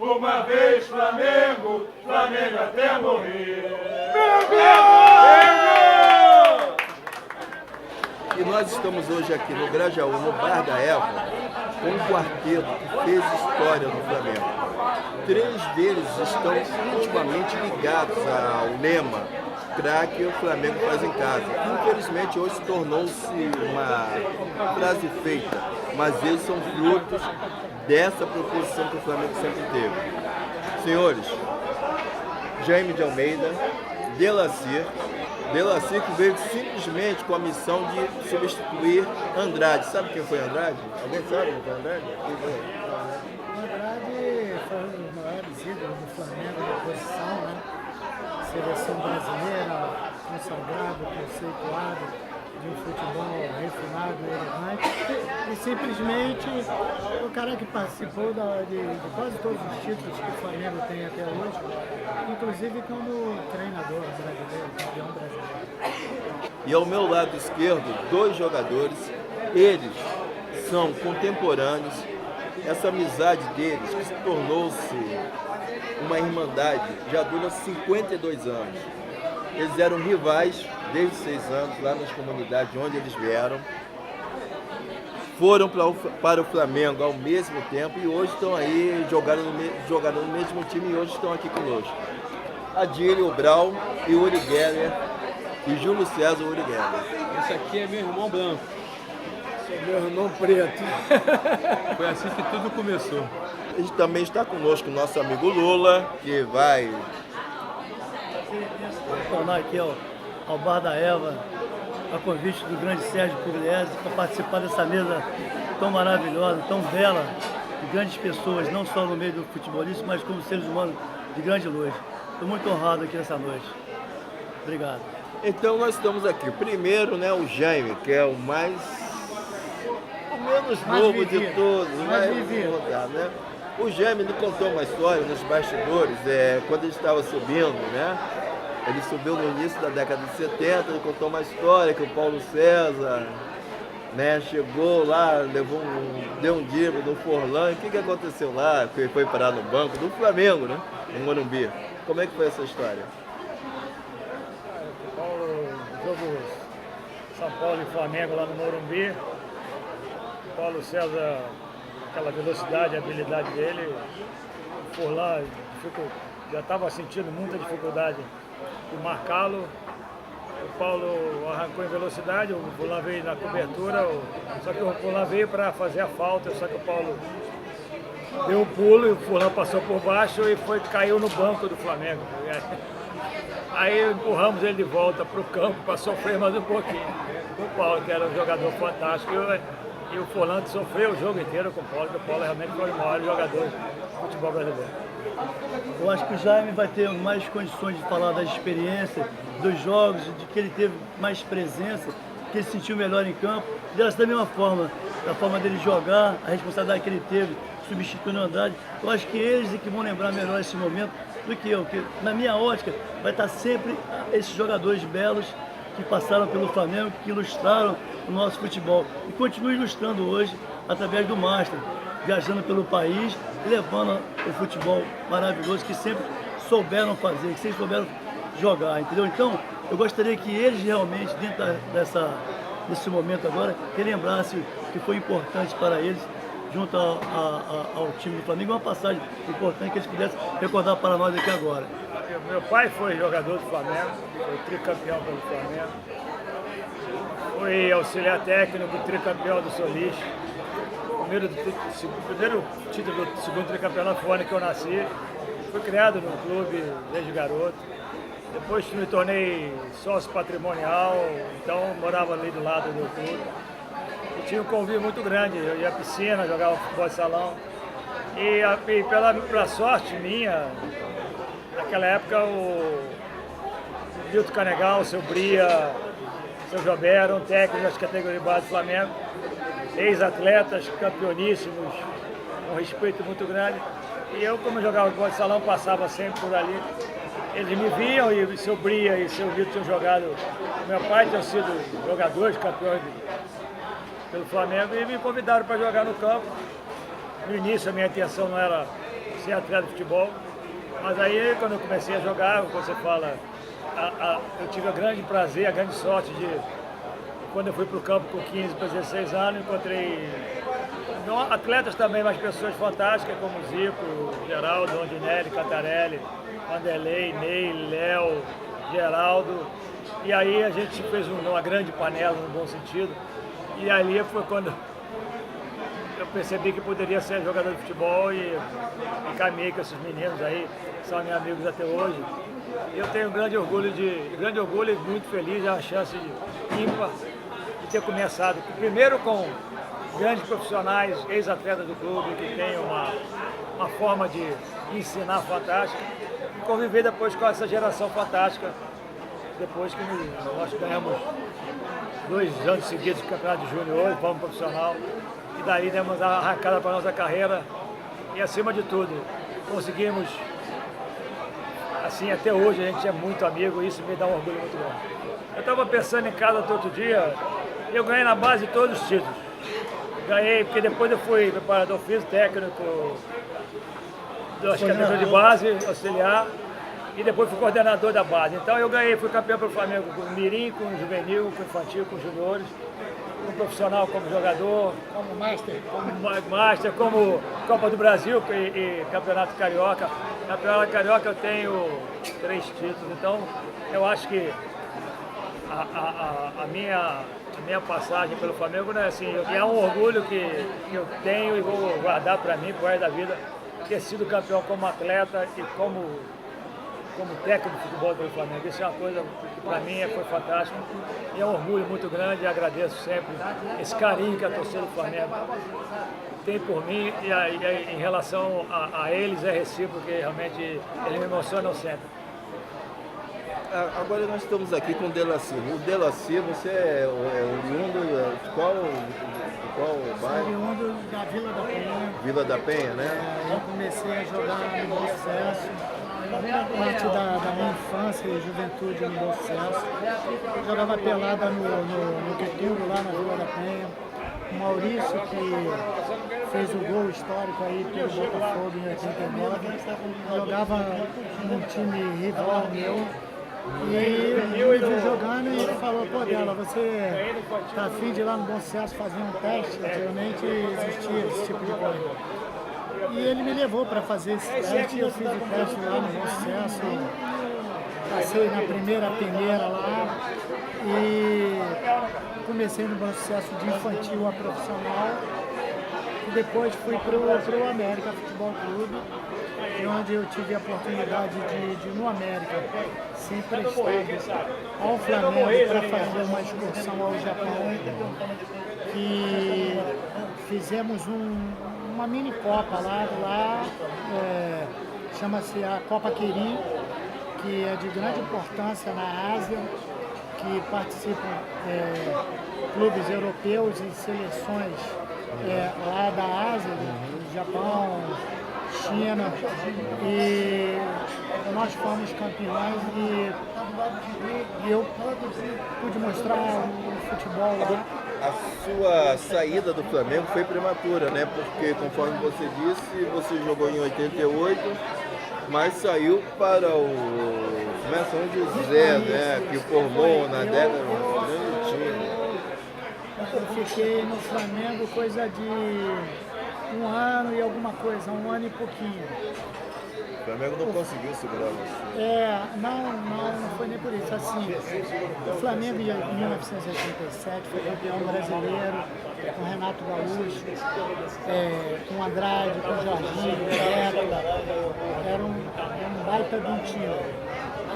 Uma vez Flamengo, Flamengo até morrer. E nós estamos hoje aqui no Grajaú, no Bar da Eva, com um quarteto que fez história no Flamengo. 3 deles estão intimamente ligados ao lema "Craque, o Flamengo faz em casa", que infelizmente hoje tornou-se uma frase feita, mas eles são frutos dessa proposição que o Flamengo sempre teve. Senhores, Jaime de Almeida, Delacir que veio simplesmente com a missão de substituir Andrade. Sabe quem foi Andrade? Alguém sabe quem foi Andrade? Andrade foi um dos maiores ídolos do Flamengo na posição, né? Seleção brasileira, consagrado, conceituado, de um futebol refinado e elegante. E simplesmente o cara que participou de quase todos os títulos que o Flamengo tem até hoje, inclusive como treinador brasileiro, campeão brasileiro. E ao meu lado esquerdo, 2 jogadores, eles são contemporâneos. Essa amizade deles, que se tornou-se uma irmandade, já dura 52 anos. Eles eram rivais desde 6 anos, lá nas comunidades onde eles vieram. Foram para o Flamengo ao mesmo tempo e hoje estão aí, jogaram no mesmo time e hoje estão aqui conosco. Adílio Brau e Uri Geller, e Júlio César Uri Geller. Esse aqui é meu irmão branco. Esse é meu irmão preto. Foi assim que tudo começou. E também está conosco o nosso amigo Lula, que vai tornar aqui ao Bar da Eva, a convite do grande Sérgio Pugliese, para participar dessa mesa tão maravilhosa, tão bela, de grandes pessoas, não só no meio do futebolista, mas como seres humanos de grande luz. Estou muito honrado aqui nessa noite. Obrigado. Então nós estamos aqui. Primeiro, né, o Jaime, que é o menos novo de todos, né? O Jaime me contou uma história nos bastidores, quando ele estava subindo, né? Ele subiu no início da década de 70, ele contou uma história que o Paulo César, né, chegou lá, deu um drible no Forlan. O que aconteceu lá? Ele foi parar no banco do Flamengo, né? No Morumbi. Como é que foi essa história? O jogo São Paulo e Flamengo lá no Morumbi. Paulo César, aquela velocidade, a habilidade dele, o Forlan já estava sentindo muita dificuldade de marcá-lo. O Paulo arrancou em velocidade, o Forlan veio na cobertura, só que o Forlan veio para fazer a falta, só que o Paulo deu um pulo e o Forlan passou por baixo e caiu no banco do Flamengo. Aí empurramos ele de volta para o campo para sofrer mais um pouquinho. O Paulo, que era um jogador fantástico, e o Forlan sofreu o jogo inteiro com o Paulo, porque o Paulo realmente foi o maior jogador do futebol brasileiro. Eu acho que o Jaime vai ter mais condições de falar das experiências, dos jogos, de que ele teve mais presença, que ele se sentiu melhor em campo. Da mesma forma, da forma dele jogar, a responsabilidade que ele teve, substituindo o Andrade. Eu acho que eles é que vão lembrar melhor esse momento do que eu, porque na minha ótica vai estar sempre esses jogadores belos que passaram pelo Flamengo, que ilustraram o nosso futebol e continuam ilustrando hoje através do Master, viajando pelo país e levando o futebol maravilhoso que sempre souberam fazer, que sempre souberam jogar, entendeu? Então, eu gostaria que eles realmente, dentro desse momento agora, relembrassem o que foi importante para eles junto ao time do Flamengo, uma passagem importante que eles pudessem recordar para nós aqui agora. Meu pai foi jogador do Flamengo, foi tricampeão pelo Flamengo, foi auxiliar técnico, tricampeão do Solis. O primeiro título do segundo tricampeonato foi o ano que eu nasci. Fui criado no clube desde garoto. Depois me tornei sócio patrimonial, então morava ali do lado do clube. E tinha um convívio muito grande, eu ia à piscina, jogava futebol de salão. E pela sorte minha, naquela época o Milton Canegal, o seu Bria, o seu Jobé eram técnicos das categorias de base do Flamengo, ex-atletas campeoníssimos, um respeito muito grande. E eu, como jogava futebol de salão, passava sempre por ali. Eles me viam e o seu Bria e o seu Milton tinham jogado. Meu pai tinha sido jogadores, campeões pelo Flamengo e me convidaram para jogar no campo. No início a minha intenção não era ser atleta de futebol. Mas aí, quando eu comecei a jogar, você fala, eu tive o grande prazer, a grande sorte de, quando eu fui para o campo com 15 para 16 anos, encontrei atletas também, mas pessoas fantásticas como Zico, Geraldo, Rondinelli, Cantarelli, Vanderlei, Ney, Léo, Geraldo. E aí a gente fez uma grande panela, no bom sentido. E ali foi quando eu percebi que poderia ser jogador de futebol e caminhei com esses meninos aí, são meus amigos até hoje. E eu tenho grande orgulho e muito feliz, é uma chance ímpar de ter começado primeiro com grandes profissionais, ex-atletas do clube, que têm uma forma de ensinar fantástica, e conviver depois com essa geração fantástica, depois que nós ganhamos 2 anos seguidos do Campeonato de Júnior, vamos profissional, e daí demos a arrancada para a nossa carreira, e acima de tudo, conseguimos, assim, até hoje a gente é muito amigo, e isso me dá um orgulho muito grande. Eu estava pensando em casa todo dia, eu ganhei na base todos os títulos. Ganhei, porque depois eu fui preparador físico, técnico, acho que é de base, auxiliar, e depois fui coordenador da base. Então eu ganhei, fui campeão pelo Flamengo com o Mirim, com o Juvenil, com o Infantil, com os juniores, como profissional, como jogador, como Master, como Copa do Brasil e Campeonato Carioca. Campeonato Carioca eu tenho 3 títulos, então eu acho que a minha passagem pelo Flamengo, né, assim, é um orgulho que eu tenho e vou guardar para mim, pro resto da vida, ter sido campeão como atleta e como técnico de futebol pelo Flamengo. Isso é uma coisa que para mim foi fantástico e é um orgulho muito grande e agradeço sempre esse carinho que a torcida do Flamengo tem por mim e em relação a eles é recíproco, porque realmente eles me emocionam sempre. Agora nós estamos aqui com o Delacy. O Delacy, você é oriundo de qual bairro? Oriundo da Vila da Penha. Vila da Penha, né? Eu comecei a jogar no Bom Sucesso, parte da minha infância e juventude no Bom Sucesso. Jogava pelada no Quetingo, lá na Vila da Penha. O Maurício, que fez o gol histórico aí pelo Botafogo em 89, jogava num time rival meu. E ele viu jogando e ele falou, pô, Dela, você tá afim de ir lá no Bom Sucesso fazer um teste? Antigamente existia esse tipo de coisa. E ele me levou para fazer esse teste, eu fiz o teste lá no Bom Sucesso, passei na primeira peneira lá e comecei no Bom Sucesso de infantil a profissional. E depois fui pro América Futebol Clube, onde eu tive a oportunidade de no América, ser emprestado ao Flamengo para fazer uma excursão ao Japão, e fizemos uma mini Copa lá chama-se a Copa Quirin, que é de grande importância na Ásia, que participam clubes europeus e seleções lá da Ásia, do Japão, China, e nós fomos campeões e eu pude mostrar o futebol lá. A sua saída do Flamengo foi prematura, né? Porque, conforme você disse, você jogou em 88, mas saiu para o São José, né? Que formou na década um grande time. Eu fiquei no Flamengo coisa de 1 ano e alguma coisa, 1 ano e pouquinho. O Flamengo não conseguiu segurar você. Não foi nem por isso. Assim, o Flamengo em 1987 foi campeão brasileiro com Renato Gaúcho, com Andrade, com Jorginho, Beto. Era um baita de um time.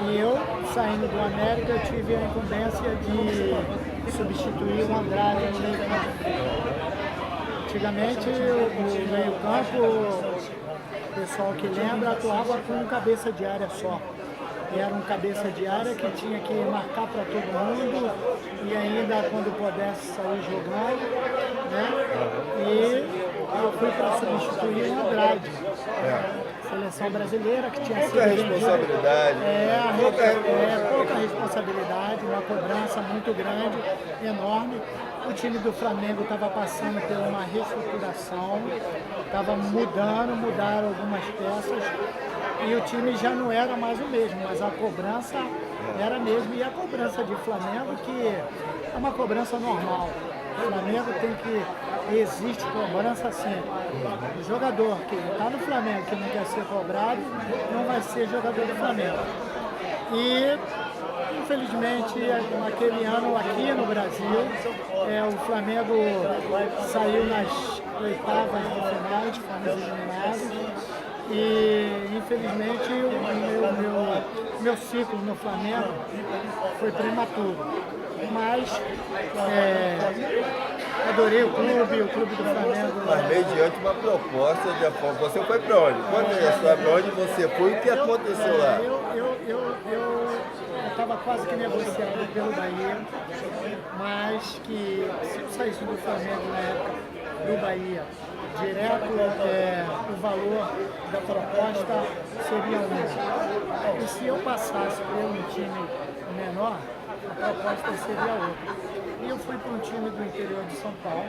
E eu, saindo do América, eu tive a incumbência de substituir o Andrade no meio campo. Antigamente, o meio-campo, o pessoal que lembra, atuava com um cabeça de área só. E era um cabeça de área que tinha que marcar para todo mundo e ainda, quando pudesse, sair jogando, né? E eu fui para substituir o Andrade. Seleção brasileira, que tinha sido pouca responsabilidade. Pouca responsabilidade, uma cobrança muito grande, enorme. O time do Flamengo estava passando por uma reestruturação, mudaram algumas peças e o time já não era mais o mesmo, mas a cobrança era a mesma. E a cobrança de Flamengo, que é uma cobrança normal. O Flamengo existe cobrança sempre. O jogador que está no Flamengo, que não quer ser cobrado, não vai ser jogador do Flamengo. E, infelizmente, naquele ano aqui no Brasil, o Flamengo saiu nas oitavas de finais, fomos eliminados. E, infelizmente, o meu ciclo no Flamengo foi prematuro. Mas adorei o clube do Flamengo. Mas mediante uma proposta de apoio. Você foi para onde? Conta a história, para onde você foi e o que aconteceu lá? Eu estava quase que negociado pelo Bahia, mas que se eu saísse do Flamengo na época do Bahia, direto o valor da proposta seria um. E se eu passasse por um time menor, a proposta seria outra. E eu fui para um time do interior de São Paulo,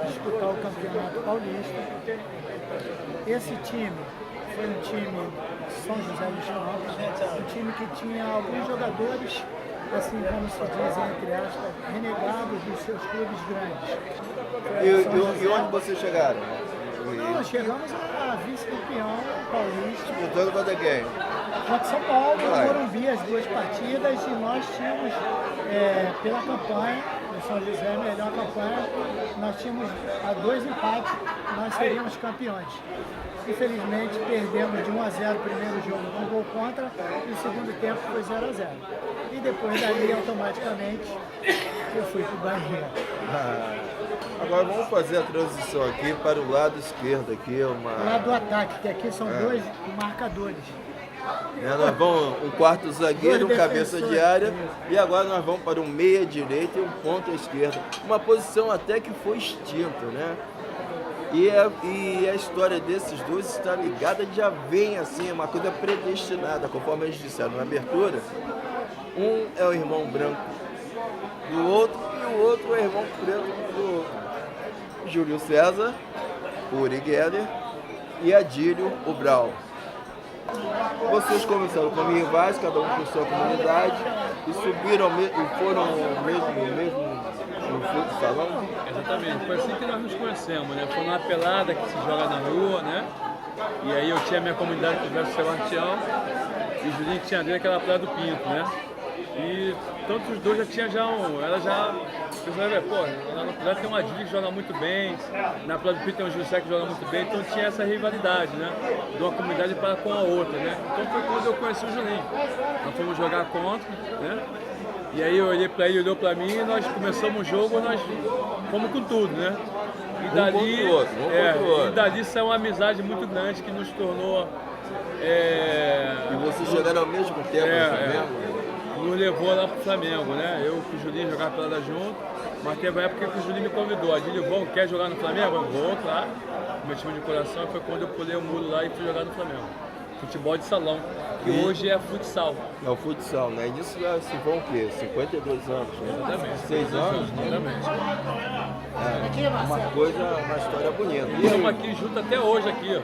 disputar o Campeonato Paulista. Esse time foi um time de São José dos Campos, um time que tinha alguns jogadores, assim como se diz, entre aspas, renegados dos seus clubes grandes. E onde vocês chegaram? Nós chegamos a vice-campeão paulista. Disputando contra quem? Contra São Paulo, no Morumbi, as duas partidas, e nós tínhamos, pela campanha, no São José, melhor campanha, nós tínhamos a 2 empates, nós seríamos campeões. Infelizmente, perdemos de 1-0 o primeiro jogo com gol contra, e o segundo tempo foi 0-0. E depois dali, automaticamente, eu fui para o Bahia. Agora vamos fazer a transição aqui para o lado esquerdo aqui. O lado do ataque, que aqui são dois marcadores. Nós vamos um quarto zagueiro, um cabeça de área, e agora nós vamos para um meia direita e um ponta esquerda. Uma posição até que foi extinta, né? E a história desses dois está ligada, já vem assim, é uma coisa predestinada, conforme eles disseram na abertura. Um é o irmão branco do outro e o outro é o irmão preto do outro. Júlio César, o Uri Geller, e Adílio, o Brau. Vocês começaram como rivais, cada um com sua comunidade, e subiram e foram mesmo no futsal. Exatamente, foi assim que nós nos conhecemos, né? Foi numa pelada que se joga na rua, né? E aí eu tinha a minha comunidade que era o Sebastião, e o Julinho que tinha dele aquela pelada do Pinto, né? E tanto os dois já tinham você vai ver, pô, na pelada tem um Adílio que joga muito bem, na pelada do Pinto tem um José que joga muito bem, então tinha essa rivalidade, né? De uma comunidade para com a outra, né? Então foi quando eu conheci o Julinho. Nós fomos jogar contra, né? E aí eu olhei para ele, olhou para mim, e nós começamos o jogo, nós fomos com tudo, né? E dali saiu uma amizade muito grande que nos tornou... E vocês jogaram ao mesmo tempo no Flamengo? Nos levou lá pro Flamengo, né? Eu com o Julinho jogar pelada junto, mas teve uma época que o Julinho me convidou. Adílio, quer jogar no Flamengo? Eu vou, claro. Meu time de coração, foi quando eu pulei o muro lá e fui jogar no Flamengo. Futebol de salão, que hoje é futsal. É o futsal, né? Isso se vão o quê? 52 anos? Né? Exatamente. 6 anos? Exatamente. Uma história bonita. E estamos aqui juntos até hoje, aqui, ó.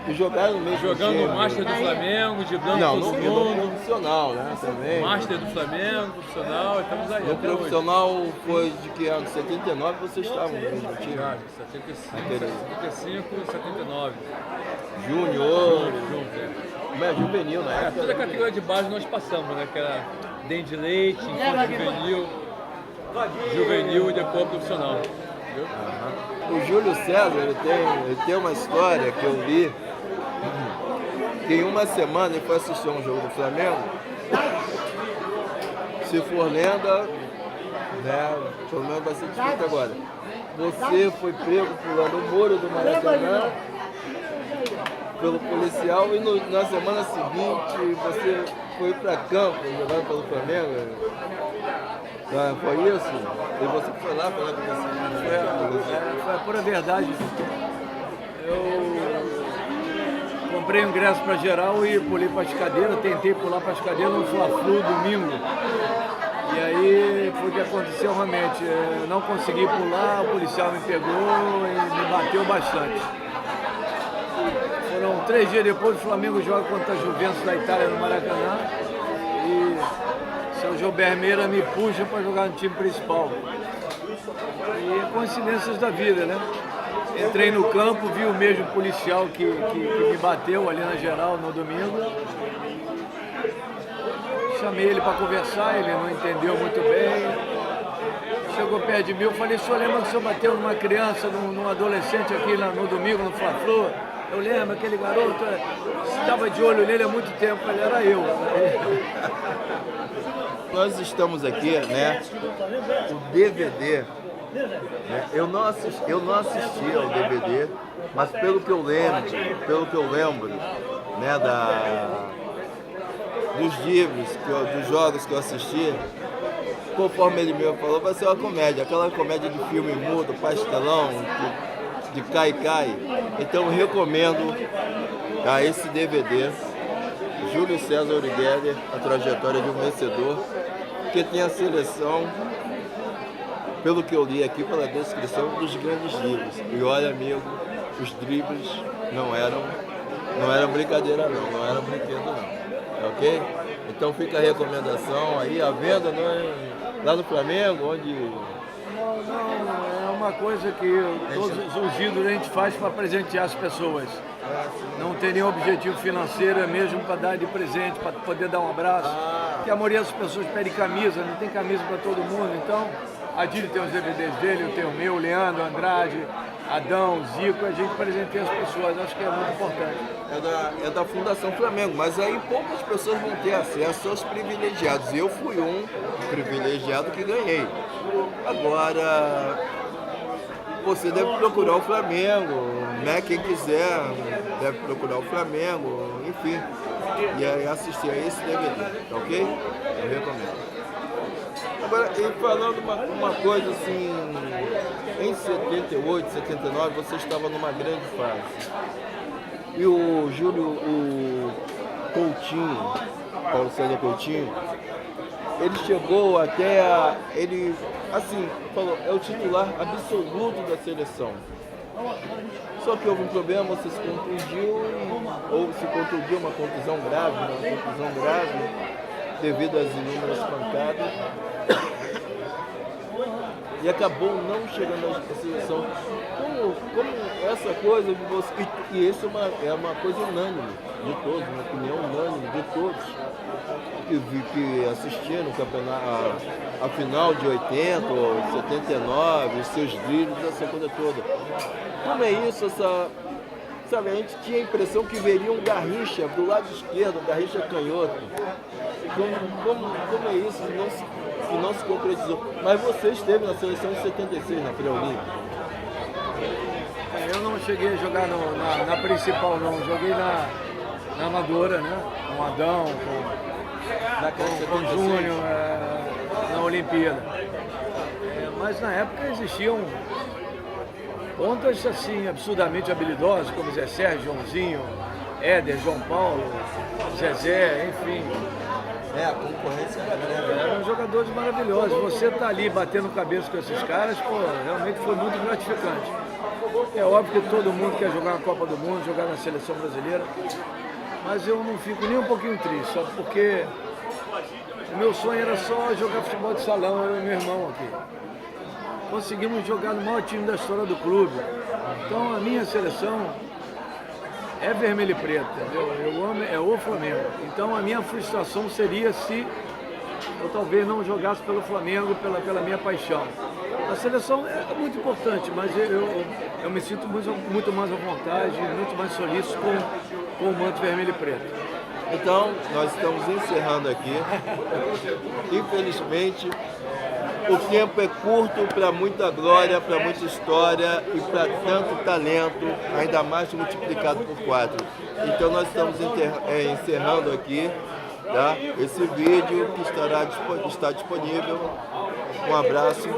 E jogaram no mesmo jogando time. o Master do Flamengo, driblando todo mundo. Profissional, né? Também. Master do Flamengo, profissional, e estamos aí. No até profissional hoje. foi de que ano? 79 vocês estavam no mesmo time? 75, 79. Júnior. Junto, Mas juvenil, né? Toda a categoria de base nós passamos, né? Que era dente de leite, juvenil e depois profissional. Entendeu? O Júlio César, ele tem uma história que eu li, que em uma semana ele foi assistir a um jogo do Flamengo. Se for lenda, né? Pelo menos vai ser disputa agora. Você foi pego pulando o muro do Maracanã pelo policial e na semana seguinte você foi para campo jogando pelo Flamengo. Foi isso? E você foi lá falar com você? Foi a pura verdade. Eu comprei o ingresso para geral e pulei para as cadeiras, tentei pular para as cadeiras no Fla-Flu domingo. E aí foi o que aconteceu realmente. Eu não consegui pular, o policial me pegou e me bateu bastante. Foram 3 dias depois, o Flamengo joga contra a Juventus da Itália no Maracanã. E o seu Gilberto Meira me puxa para jogar no time principal. E coincidências da vida, né? Entrei no campo, vi o mesmo policial que me bateu ali na geral no domingo. Chamei ele para conversar, ele não entendeu muito bem. Chegou perto de mim, eu falei, o senhor lembra que o senhor bateu numa criança, num adolescente aqui no domingo, no Fla-Flu? Eu lembro, aquele garoto, estava de olho nele há muito tempo, ele era eu. Nós estamos aqui, né, o DVD, né, eu não assisti ao DVD, mas pelo que eu lembro, né, dos livros, dos jogos que eu assisti, conforme ele mesmo falou, vai ser uma comédia, aquela comédia de filme mudo, pastelão, de cai-cai. Então eu recomendo a esse DVD, Júlio César Urigueler, a trajetória de um vencedor, que tem a seleção, pelo que eu li aqui, pela descrição, dos grandes livros. E olha, amigo, os dribles não eram brincadeira não eram brinquedo não, ok? Então fica a recomendação aí, a venda lá no Flamengo, onde... Não, é uma coisa que todos os ídolos a gente faz para presentear as pessoas. Não tem nenhum objetivo financeiro, é mesmo para dar de presente, para poder dar um abraço. Porque a maioria das pessoas pede camisa, não tem camisa para todo mundo. Então, a Dili tem os DVDs dele, eu tenho o meu, Leandro, Andrade, Adão, Zico, a gente presenteia as pessoas, acho que é muito importante. É da Fundação Flamengo, mas aí poucas pessoas vão ter acesso aos privilegiados. Eu fui um privilegiado que ganhei. Agora, você deve procurar o Flamengo, né? Quem quiser deve procurar o Flamengo, enfim, e aí assistir a esse DVD, tá ok? Eu recomendo. Agora, e falando uma coisa assim, em 78, 79, você estava numa grande fase. E o Coutinho, Paulo César Coutinho, ele chegou até ele, assim, falou, é o titular absoluto da seleção. Só que houve um problema, você se contundiu, uma contusão grave, devido às inúmeras pancadas, e acabou não chegando à seleção. Como essa coisa de você, e isso é uma coisa unânime de todos, uma opinião unânime de todos que assistiram o campeonato, a final de 80 ou 79, os seus dribles, essa coisa toda. Como é isso, sabe, a gente tinha a impressão que veria um Garrincha do lado esquerdo, um Garrincha canhoto. Como é isso que não se concretizou? Mas você esteve na seleção de 76, na pré-olímpica. Eu não cheguei a jogar na principal, não. Joguei na amadora, né? Com Adão, com o Júnior, na Olimpíada. Mas na época existiam pontas assim, absurdamente habilidosos, como Zé Sérgio, Joãozinho, Éder, João Paulo, Zezé, enfim. A concorrência era grande. Eram jogadores maravilhosos. Você tá ali batendo cabeça com esses caras, pô, realmente foi muito gratificante. É óbvio que todo mundo quer jogar na Copa do Mundo, jogar na seleção brasileira, mas eu não fico nem um pouquinho triste, só porque o meu sonho era só jogar futebol de salão, eu e meu irmão aqui. Conseguimos jogar no maior time da história do clube. Então a minha seleção é vermelho e preto, entendeu? Eu amo, é o Flamengo. Então a minha frustração seria se eu talvez não jogasse pelo Flamengo, pela minha paixão. A seleção é muito importante, mas eu me sinto muito mais à vontade, muito mais solícito com o manto vermelho e preto. Então, nós estamos encerrando aqui. Infelizmente, o tempo é curto para muita glória, para muita história e para tanto talento, ainda mais multiplicado por 4. Então nós estamos encerrando aqui, tá? Esse vídeo que está disponível. Um abraço,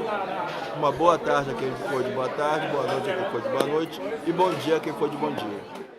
uma boa tarde a quem for de boa tarde, boa noite a quem for de boa noite e bom dia a quem for de bom dia.